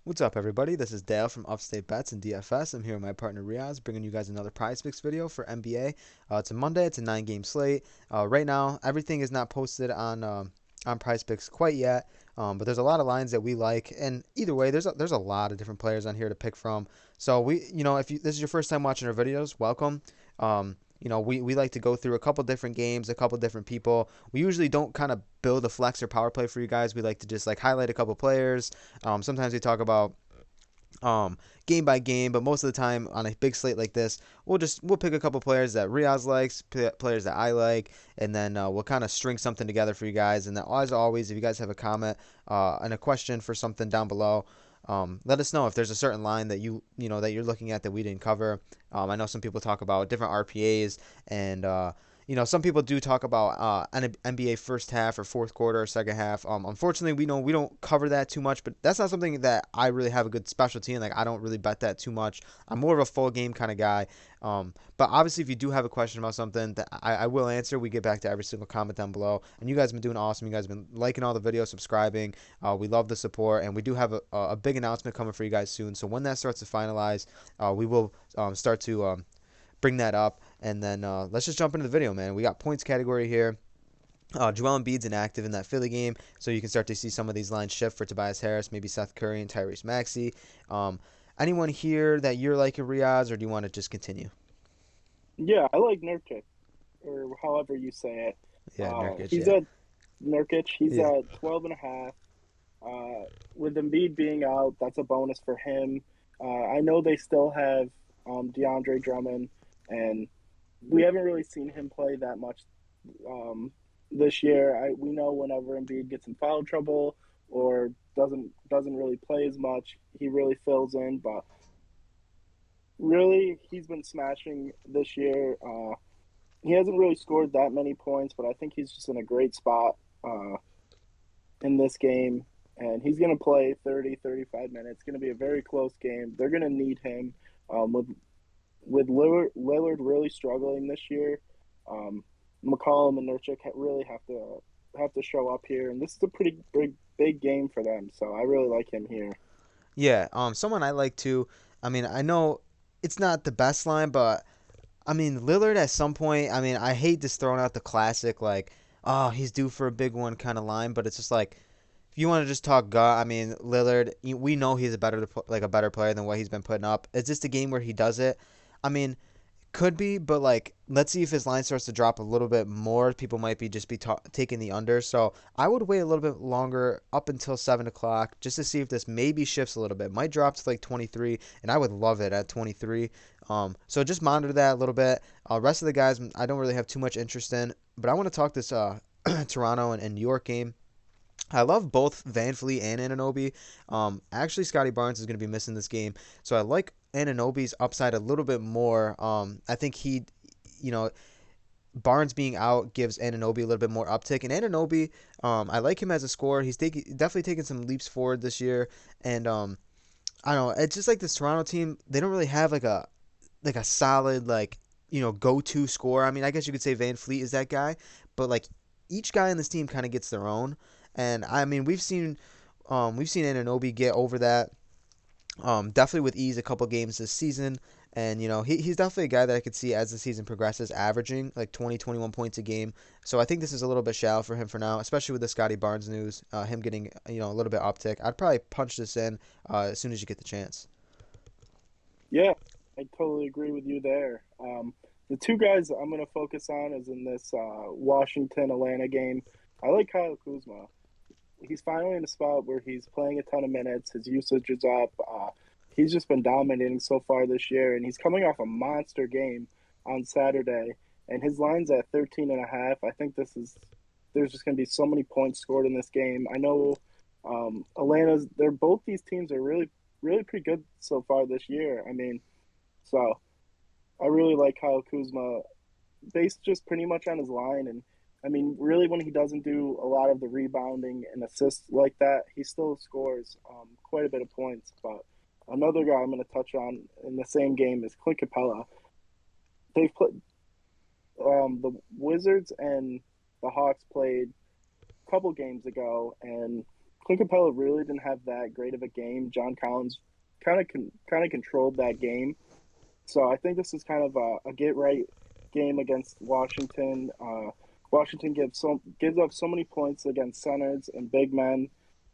What's up, everybody? This is Dale from Upstate Bets and DFS. I'm here with my partner Riaz, bringing you guys another Prize Picks video for NBA. It's a Monday. It's a nine-game slate. Right now, everything is not posted on Prize Picks quite yet, but there's a lot of lines that we like. And either way, there's a lot of different players on here to pick from. So if this is your first time watching our videos, welcome. We like to go through a couple different games, a couple different people. We usually don't kind of build a flex or power play for you guys. We like to just like highlight a couple players. Sometimes we talk about um, game by game, but most of the time on a big slate like this, we'll pick a couple players that Riaz likes, players that I like, and then we'll kind of string something together for you guys. And then, as always, if you guys have a comment and a question for something down below, let us know if there's a certain line that that you're looking at that we didn't cover. I know some people talk about different RPAs and some people do talk about NBA first half or fourth quarter or second half. Unfortunately, we don't cover that too much, but that's not something that I really have a good specialty in. Like I don't really bet that too much. I'm more of a full game kind of guy. But obviously, if you do have a question about something, that I will answer. We get back to every single comment down below. And you guys have been doing awesome. You guys have been liking all the videos, subscribing. We love the support, and we do have a big announcement coming for you guys soon. So when that starts to finalize, we will start to bring that up. And then let's just jump into the video, man. We got points category here. Joel Embiid's inactive in that Philly game, so you can start to see some of these lines shift for Tobias Harris, maybe Seth Curry and Tyrese Maxey. Anyone here that you're like a Riaz, or do you want to just continue? Yeah, I like Nurkic, or however you say it. Yeah, Nurkic, He's yeah. at Nurkic. He's Yeah. at 12 and a half. With Embiid being out, that's a bonus for him. I know they still have Deandre Drummond, and we haven't really seen him play that much this year. We know whenever Embiid gets in foul trouble or doesn't really play as much, he really fills in. But really, he's been smashing this year. He hasn't really scored that many points, but I think he's just in a great spot in this game. And he's going to play 30, 35 minutes. It's going to be a very close game. They're going to need him with Lillard really struggling this year. Um, McCollum and Nurkic really have to show up here, and this is a pretty big game for them. So I really like him here. Yeah, someone I like too. I mean, I know it's not the best line, but I mean, Lillard at some point, I mean, I hate just throwing out the classic, like, oh, he's due for a big one kind of line, but it's just like, if you want to just talk gut, I mean, Lillard, we know he's a better player than what he's been putting up. It's just a game where he does it. I mean, could be, but like, let's see if his line starts to drop a little bit more. People might be taking the under. So I would wait a little bit longer up until 7 o'clock just to see if this maybe shifts a little bit. Might drop to like 23, and I would love it at 23. So just monitor that a little bit. Rest of the guys, I don't really have too much interest in, but I want to talk this Toronto and New York game. I love both Van Fleet and Anunoby. Actually, Scotty Barnes is going to be missing this game, so I like Anunoby's upside a little bit more. I think you know, Barnes being out gives Anunoby a little bit more uptick. And Anunoby, I like him as a scorer. He's definitely taken some leaps forward this year. And I don't know. It's just like this Toronto team. They don't really have like a solid go-to scorer. I mean, I guess you could say Van Fleet is that guy, but like each guy in this team kind of gets their own. And I mean, we've seen Anunoby get over that definitely with ease a couple games this season. And, he's definitely a guy that I could see as the season progresses averaging like 20, 21 points a game. So I think this is a little bit shallow for him for now, especially with the Scotty Barnes news, him getting, a little bit uptick. I'd probably punch this in as soon as you get the chance. Yeah, I totally agree with you there. The two guys I'm going to focus on is in this Washington Atlanta game. I like Kyle Kuzma. He's finally in a spot where he's playing a ton of minutes. His usage is up. He's just been dominating so far this year, and he's coming off a monster game on Saturday, and his line's at 13 and a half. I think there's just going to be so many points scored in this game. I know they're both these teams are really, really pretty good so far this year. I mean, so I really like Kyle Kuzma based just pretty much on his line. And I mean, really, when he doesn't do a lot of the rebounding and assists like that, he still scores quite a bit of points. But another guy I'm going to touch on in the same game is Clint Capella. They've put the Wizards and the Hawks played a couple games ago, and Clint Capella really didn't have that great of a game. John Collins kind of controlled that game. So I think this is kind of a get right game against Washington. Washington gives up so many points against centers and big men.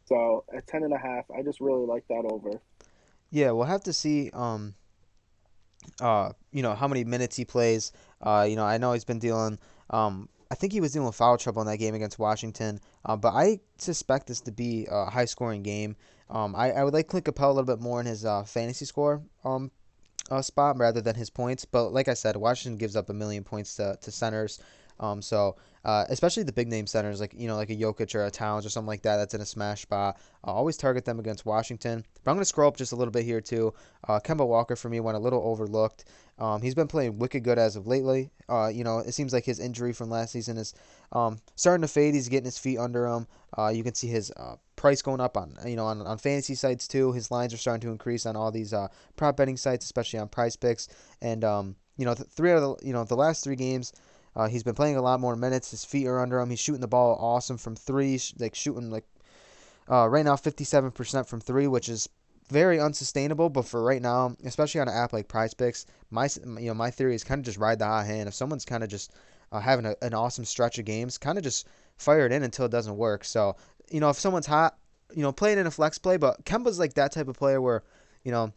So at 10.5, I just really like that over. Yeah, we'll have to see. How many minutes he plays. I know he's been dealing. I think he was dealing with foul trouble in that game against Washington. But I suspect this to be a high scoring game. I would like Clint Capella a little bit more in his fantasy score spot rather than his points. But like I said, Washington gives up a million points to centers. Especially the big name centers like a Jokic or a Towns or something like that that's in a smash spot. Always target them against Washington. But I'm going to scroll up just a little bit here too. Kemba Walker for me went a little overlooked. He's been playing wicked good as of lately. It seems like his injury from last season is starting to fade. He's getting his feet under him. You can see his price going up on fantasy sites too. His lines are starting to increase on all these prop betting sites, especially on Price Picks. And three out of the last 3 games, he's been playing a lot more minutes. His feet are under him. He's shooting the ball awesome from three, like shooting right now 57% from three, which is very unsustainable. But for right now, especially on an app like Prize Picks, my theory is kind of just ride the hot hand. If someone's kind of just having an awesome stretch of games, kind of just fire it in until it doesn't work. So if someone's hot, play it in a flex play. But Kemba's like that type of player where you know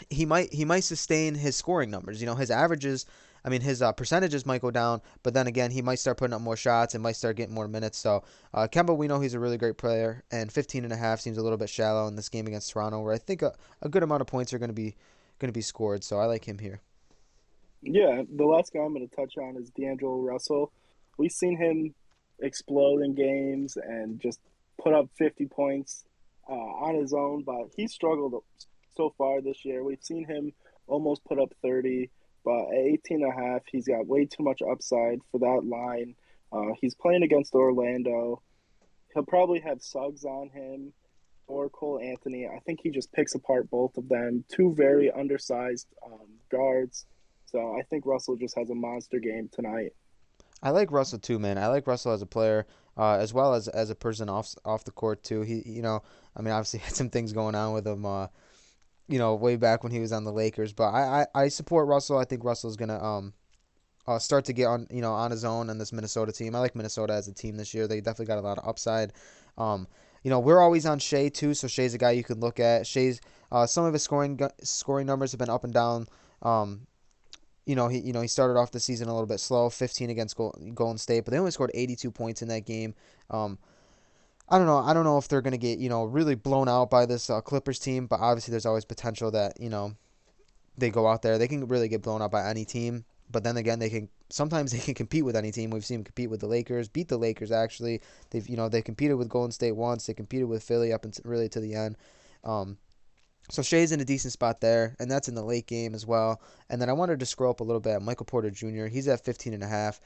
he might sustain his scoring numbers. His averages. I mean, his percentages might go down, but then again, he might start putting up more shots and might start getting more minutes. So, Kemba, we know he's a really great player, and 15.5 seems a little bit shallow in this game against Toronto, where I think a good amount of points are going to be scored. So, I like him here. Yeah, the last guy I'm going to touch on is D'Angelo Russell. We've seen him explode in games and just put up 50 points on his own, but he struggled so far this year. We've seen him almost put up 30, but at 18.5, he's got way too much upside for that line. He's playing against Orlando. He'll probably have Suggs on him or Cole Anthony. I think he just picks apart both of them. Two very undersized guards. So I think Russell just has a monster game tonight. I like Russell too, man. I like Russell as a player, as well as a person off the court too. I mean, obviously had some things going on with him. Way back when he was on the Lakers. But I support Russell. I think Russell's gonna start to get on his own on this Minnesota team. I like Minnesota as a team this year. They definitely got a lot of upside. We're always on Shea too, so Shea's a guy you can look at. Shea's some of his scoring numbers have been up and down. He started off the season a little bit slow, 15 against Golden State, but they only scored 82 points in that game. I don't know. I don't know if they're going to get, really blown out by this Clippers team, but obviously there's always potential that, they go out there. They can really get blown out by any team, but then again, sometimes they can compete with any team. We've seen them compete with the Lakers, beat the Lakers actually. They competed with Golden State once. They competed with Philly up until really to the end. So Shea's in a decent spot there, and that's in the late game as well. And then I wanted to scroll up a little bit at Michael Porter Jr. He's at 15.5.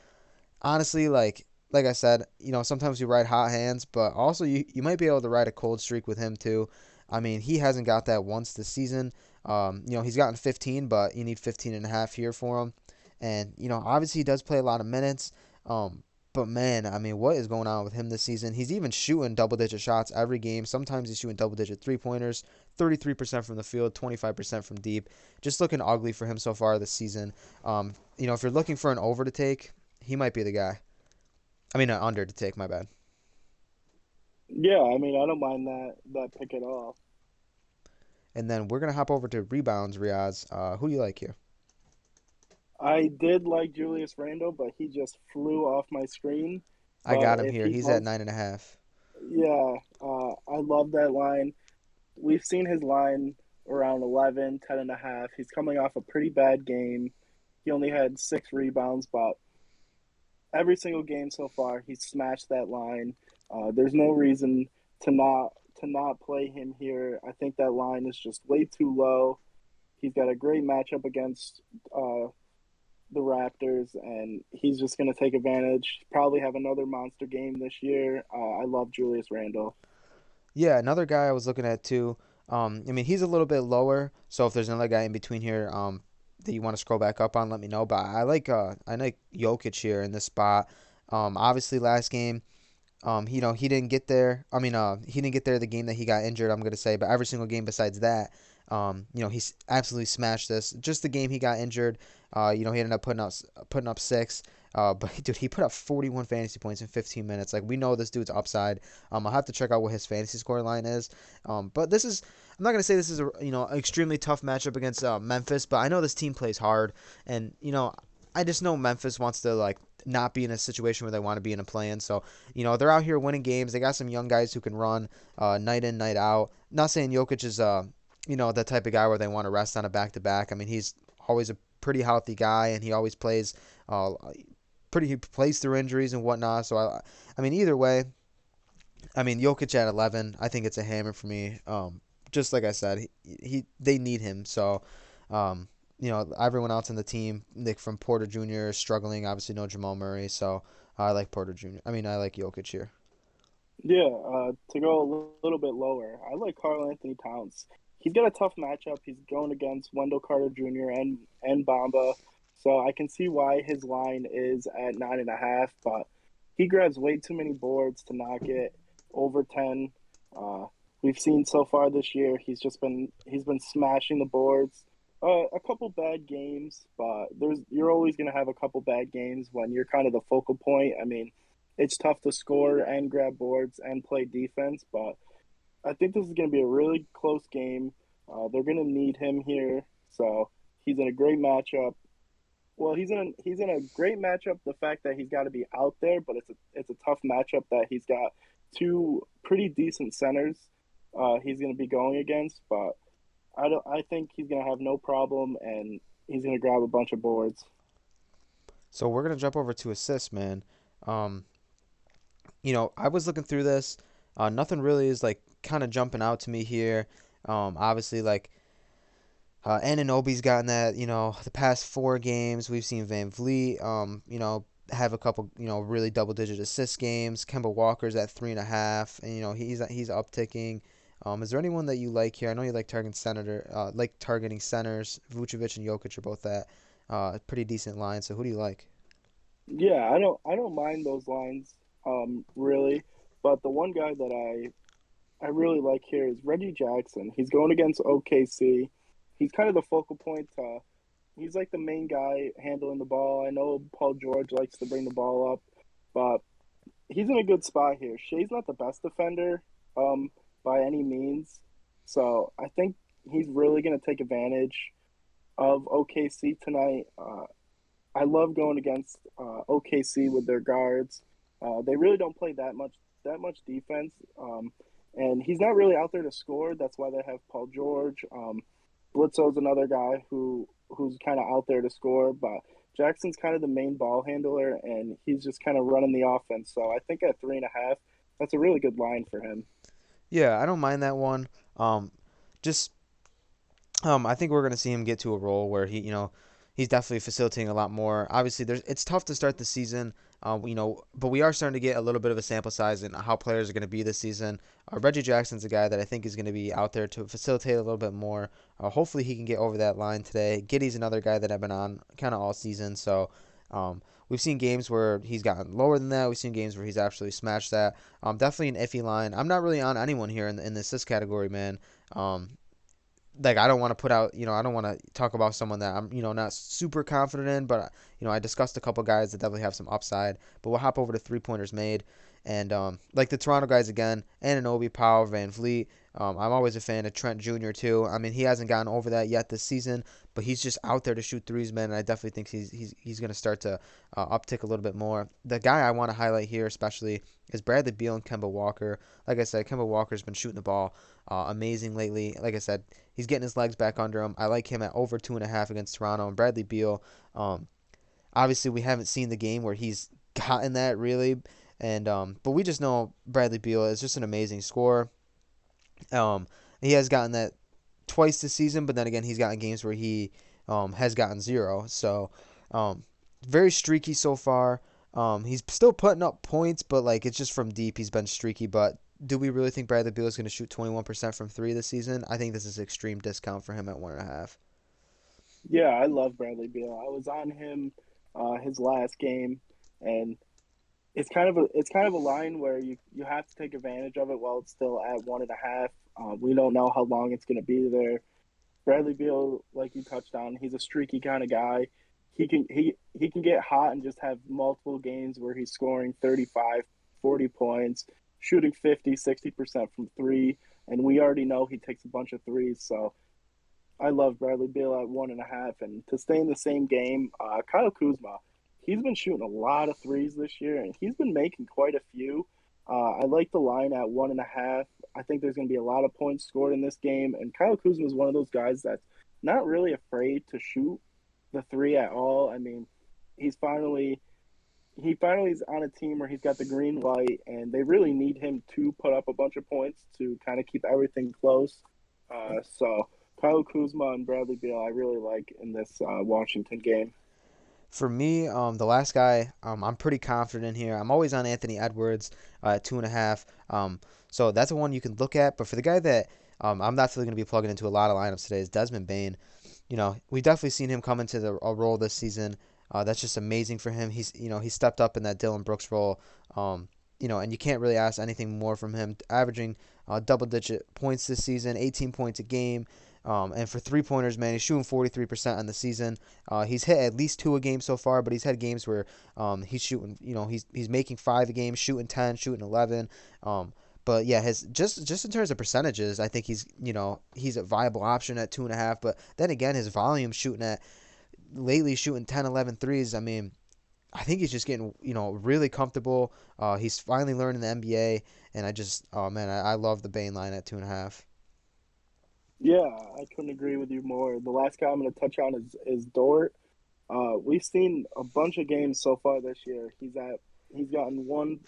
Honestly, like I said, sometimes you ride hot hands, but also you might be able to ride a cold streak with him too. I mean, he hasn't got that once this season. He's gotten 15, but you need 15.5 here for him. And, obviously he does play a lot of minutes. But man, I mean, what is going on with him this season? He's even shooting double-digit shots every game. Sometimes he's shooting double-digit three-pointers, 33% from the field, 25% from deep. Just looking ugly for him so far this season. If you're looking for an over to take, he might be the guy. I mean, an under to take, my bad. Yeah, I mean, I don't mind that pick at all. And then we're going to hop over to rebounds, Riaz. Who do you like here? I did like Julius Randle, but he just flew off my screen. I But got him if here. he He's at does, 9.5. yeah, I love that line. We've seen his line around 11, 10.5. He's coming off a pretty bad game. He only had 6 rebounds, but every single game so far, he's smashed that line. There's no reason to not play him here. I think that line is just way too low. He's got a great matchup against the Raptors, and he's just going to take advantage. Probably have another monster game this year. I love Julius Randle. Yeah, another guy I was looking at too. I mean, he's a little bit lower, so if there's another guy in between here, that you want to scroll back up on, let me know. But I like Jokic here in this spot. Obviously, last game, He didn't get there. I mean, he didn't get there the game that he got injured. I'm gonna say, but every single game besides that, he's absolutely smashed this. Just the game he got injured, he ended up putting up six. But dude, he put up 41 fantasy points in 15 minutes. Like we know this dude's upside. I'll have to check out what his fantasy score line is. But this is, I'm not gonna say this is a extremely tough matchup against Memphis, but I know this team plays hard, and I just know Memphis wants to like not be in a situation where they want to be in a play-in. So, they're out here winning games. They got some young guys who can run night in, night out. Not saying Jokic is, the type of guy where they want to rest on a back-to-back. I mean, he's always a pretty healthy guy, and he always plays he plays through injuries and whatnot. So, I mean, either way, I mean, Jokic at 11, I think it's a hammer for me. Just like I said, they need him. So, everyone else on the team, like from Porter Jr. is struggling. Obviously, no Jamal Murray, so I like Porter Jr. I mean, I like Jokic here. Yeah, to go a little bit lower, I like Karl Anthony Towns. He's got a tough matchup. He's going against Wendell Carter Jr. and Bamba, so I can see why his line is at 9.5. But he grabs way too many boards to not get over 10. Uh, we've seen so far this year he's been smashing the boards. A couple bad games, but you're always gonna have a couple bad games when you're kind of the focal point. I mean, it's tough to score and grab boards and play defense, but I think this is going to be a really close game. They're going to need him here, so he's in a great matchup. Well, he's in a great matchup. The fact that he's got to be out there, but it's a tough matchup that he's got two pretty decent centers. He's going to be going against, but I think he's going to have no problem, and he's going to grab a bunch of boards. So we're gonna jump over to assists, man. Um, I was looking through this. Nothing really is like kind of jumping out to me here. Obviously, like Anunoby's gotten that. The past four games we've seen Van Vliet. Have a couple. Really double-digit assist games. Kemba Walker's at 3.5, and he's upticking. Is there anyone that you like here? I know you like targeting centers. Vucevic and Jokic are both at a pretty decent line. So who do you like? Yeah, I don't mind those lines, really. But the one guy that I really like here is Reggie Jackson. He's going against OKC. He's kind of the focal point. He's like the main guy handling the ball. I know Paul George likes to bring the ball up, but he's in a good spot here. Shea's not the best defender, by any means, so I think he's really going to take advantage of OKC tonight. I love going against OKC with their guards. They really don't play that much defense, and he's not really out there to score. That's why they have Paul George. Bledsoe's another guy who's kind of out there to score, but Jackson's kind of the main ball handler, and he's just kind of running the offense. So I think at 3.5, that's a really good line for him. Yeah, I don't mind that one. Just I think we're gonna see him get to a role where he's definitely facilitating a lot more. Obviously, it's tough to start the season, but we are starting to get a little bit of a sample size in how players are gonna be this season. Reggie Jackson's a guy that I think is gonna be out there to facilitate a little bit more. Hopefully, he can get over that line today. Giddy's another guy that I've been on kind of all season, so. We've seen games where he's gotten lower than that. We've seen games where he's actually smashed that. Definitely an iffy line. I'm not really on anyone here in the assist category, man. Like I don't want to put out, I don't want to talk about someone that I'm, not super confident in, but I discussed a couple guys that definitely have some upside. But we'll hop over to three pointers made, and like the Toronto guys again, Anunoby, Powell, Van Vliet. I'm always a fan of Trent Jr. too. I mean, he hasn't gotten over that yet this season, but he's just out there to shoot threes, man. And I definitely think he's going to start to uptick a little bit more. The guy I want to highlight here, especially, is Bradley Beal and Kemba Walker. Like I said, Kemba Walker's been shooting the ball amazing lately. Like I said, he's getting his legs back under him. I like him at over 2.5 against Toronto. And Bradley Beal, obviously we haven't seen the game where he's gotten that really, and but we just know Bradley Beal is just an amazing scorer. He has gotten that twice this season, but then again he's gotten games where he has gotten zero. So very streaky so far. He's still putting up points, but like it's just from deep. He's been streaky, but do we really think Bradley Beal is going to shoot 21% from three this season? I think this is an extreme discount for him at 1.5. Yeah, I love Bradley Beal. I was on him his last game, and it's kind of a line where you have to take advantage of it while it's still at 1.5. We don't know how long it's going to be there. Bradley Beal, like you touched on, he's a streaky kind of guy. He can get hot and just have multiple games where he's scoring 35, 40 points, shooting 50, 60% from three, and we already know he takes a bunch of threes. So I love Bradley Beal at 1.5, and to stay in the same game, Kyle Kuzma, he's been shooting a lot of threes this year, and he's been making quite a few. I like the line at 1.5. I think there's going to be a lot of points scored in this game, and Kyle Kuzma is one of those guys that's not really afraid to shoot the three at all. I mean, he's finally he finally is on a team where he's got the green light, and they really need him to put up a bunch of points to kind of keep everything close. So Kyle Kuzma and Bradley Beal, I really like in this Washington game. For me, the last guy, I'm pretty confident in here. I'm always on Anthony Edwards at 2.5. So that's the one you can look at. But for the guy that I'm not really going to be plugging into a lot of lineups today is Desmond Bain. We've definitely seen him come into a role this season. That's just amazing for him. He stepped up in that Dylan Brooks role. And you can't really ask anything more from him. Averaging double-digit points this season, 18 points a game. And for three-pointers, man, he's shooting 43% on the season. He's hit at least two a game so far, but he's had games where he's shooting, he's making five a game, shooting 10, shooting 11. But yeah, his just in terms of percentages, I think he's a viable option at 2.5. But then again, his volume shooting 10, 11 threes. I mean, I think he's just getting really comfortable. He's finally learning the NBA, and oh man, I love the Bain line at 2.5. Yeah, I couldn't agree with you more. The last guy I'm going to touch on is Dort. We've seen a bunch of games so far this year. He's gotten one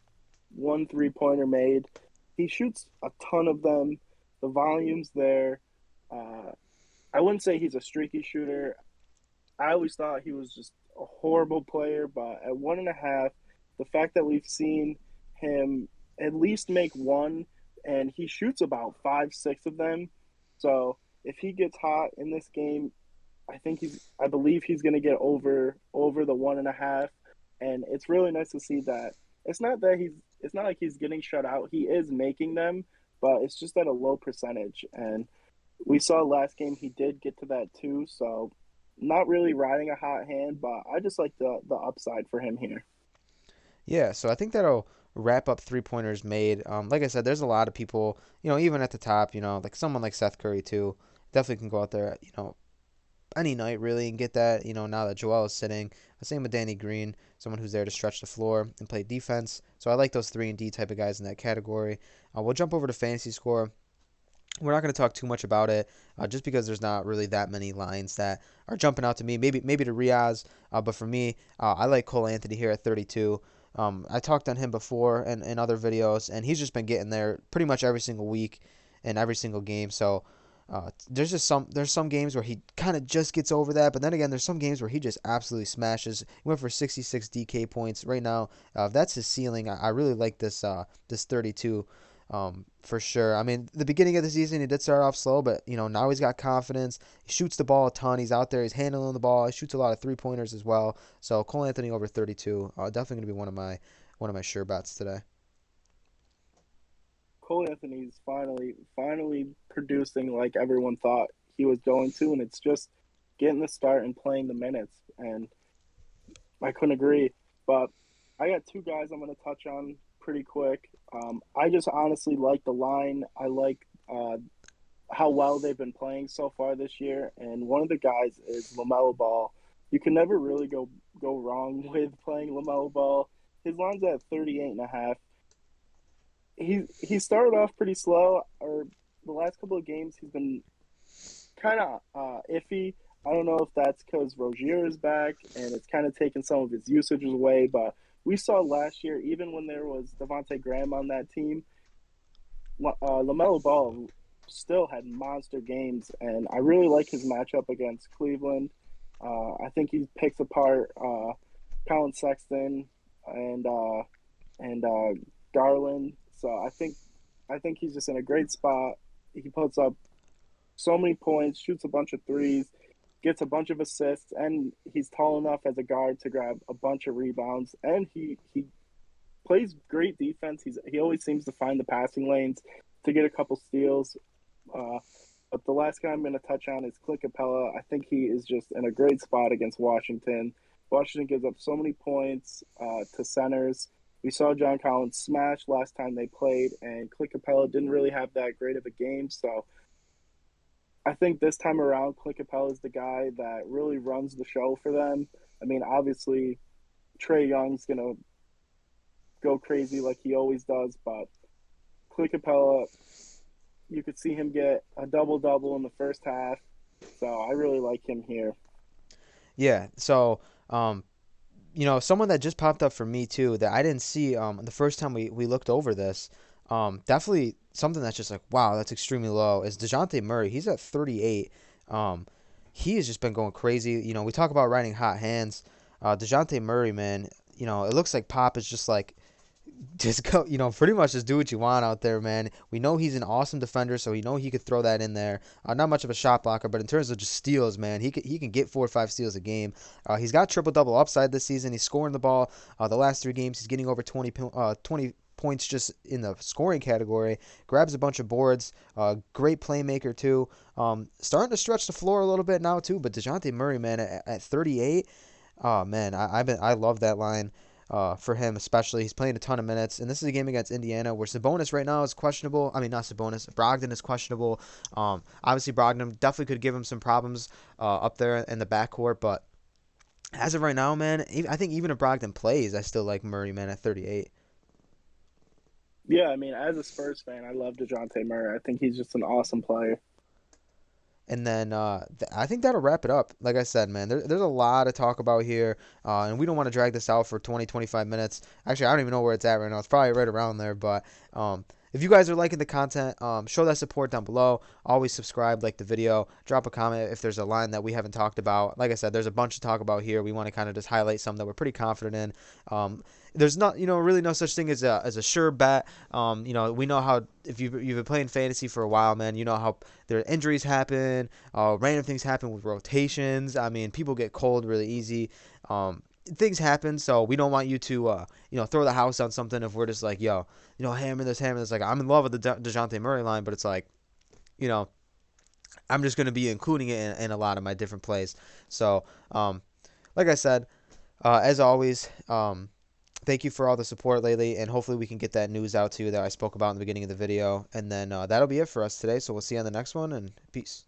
3-pointer made. He shoots a ton of them. The volume's there. Uh, I wouldn't say he's a streaky shooter. I always thought he was just a horrible player, but at 1.5, the fact that we've seen him at least make one, and he shoots about five, six of them. So if he gets hot in this game, I believe he's going to get over the 1.5, and it's really nice to see that. It's not like he's getting shut out. He is making them, but it's just at a low percentage. And we saw last game he did get to that too. So not really riding a hot hand, but I just like the upside for him here. Yeah, so I think that'll wrap up three-pointers made. Like I said, there's a lot of people, even at the top, like someone like Seth Curry too, definitely can go out there, any night really and get that, now that Joel is sitting. Same with Danny Green, someone who's there to stretch the floor and play defense. So I like those 3 and D type of guys in that category. We'll jump over to fantasy score. We're not going to talk too much about it, just because there's not really that many lines that are jumping out to me. Maybe to Riaz, but for me, I like Cole Anthony here at 32. I talked on him before in other videos, and he's just been getting there pretty much every single week and every single game. So there's some games where he kind of just gets over that, but then again, there's some games where he just absolutely smashes. He went for 66 DK points right now. If that's his ceiling, I really like this 32. For sure. I mean, the beginning of the season, he did start off slow, but now he's got confidence. He shoots the ball a ton. He's out there. He's handling the ball. He shoots a lot of 3-pointers as well. So Cole Anthony over 32, definitely gonna be one of my sure bets today. Cole Anthony's finally producing like everyone thought he was going to, and it's just getting the start and playing the minutes. And I couldn't agree. But I got two guys I'm going to touch on pretty quick. I just honestly like the line. I like how well they've been playing so far this year. And one of the guys is Lamela Ball. You can never really go wrong with playing Lamela Ball. His line's at 38.5. He started off pretty slow, or the last couple of games he's been kind of iffy. I don't know if that's because Rozier is back and it's kind of taken some of his usages away, but we saw last year, even when there was Devontae Graham on that team, LaMelo Ball still had monster games, and I really like his matchup against Cleveland. I think he picks apart Colin Sexton and Garland. So I think he's just in a great spot. He puts up so many points, shoots a bunch of threes, gets a bunch of assists, and he's tall enough as a guard to grab a bunch of rebounds. And plays great defense. He always seems to find the passing lanes to get a couple steals. Uh, but the last guy I'm going to touch on is Clint Capella. I think he is just in a great spot against Washington. Washington gives up so many points to centers. We saw John Collins smash last time they played, and Clint Capella didn't really have that great of a game. So I think this time around, Clint Capella is the guy that really runs the show for them. I mean, obviously, Trae Young's going to go crazy like he always does, but Clint Capella, you could see him get a double-double in the first half. So I really like him here. Yeah. So, someone that just popped up for me too that I didn't see the first time we looked over this. Definitely something that's just like, wow, that's extremely low. Is Dejante Murray? He's at 38. He has just been going crazy. We talk about riding hot hands. Dejante Murray, man. It looks like Pop is just go, pretty much just do what you want out there, man. We know he's an awesome defender, so we know he could throw that in there. Not much of a shot blocker, but in terms of just steals, man, he can get 4 or 5 steals a game. He's got triple double upside this season. He's scoring the ball. The last 3 games, he's getting over 20 points just in the scoring category. Grabs a bunch of boards. Great playmaker too. Starting to stretch the floor a little bit now too. But Dejante Murray, man, at 38, oh man, I love that line. For him especially. He's playing a ton of minutes, and this is a game against Indiana where Sabonis right now is questionable. I mean, not Sabonis. Brogdon is questionable. Obviously, Brogdon definitely could give him some problems up there in the backcourt, but as of right now, man, I think even if Brogdon plays, I still like Murray, man, at 38. Yeah, I mean, as a Spurs fan, I love Dejante Murray. I think he's just an awesome player. And then I think that'll wrap it up. Like I said, man, there's a lot to talk about here, and we don't want to drag this out for 20, 25 minutes. Actually, I don't even know where it's at right now. It's probably right around there. But if you guys are liking the content, show that support down below. Always subscribe, like the video, drop a comment if there's a line that we haven't talked about. Like I said, there's a bunch to talk about here. We want to kind of just highlight some that we're pretty confident in. There's not, really no such thing as a sure bet. We know how if you've been playing fantasy for a while, man, you know how there injuries happen, random things happen with rotations. I mean, people get cold really easy. Things happen, so we don't want you to, throw the house on something if we're just like, yo, hammer this. Like, I'm in love with the Dejante Murray line, but it's like, I'm just going to be including it in a lot of my different plays. So, like I said, as always, thank you for all the support lately, and hopefully we can get that news out to you that I spoke about in the beginning of the video. And then that'll be it for us today, so we'll see you on the next one, and peace.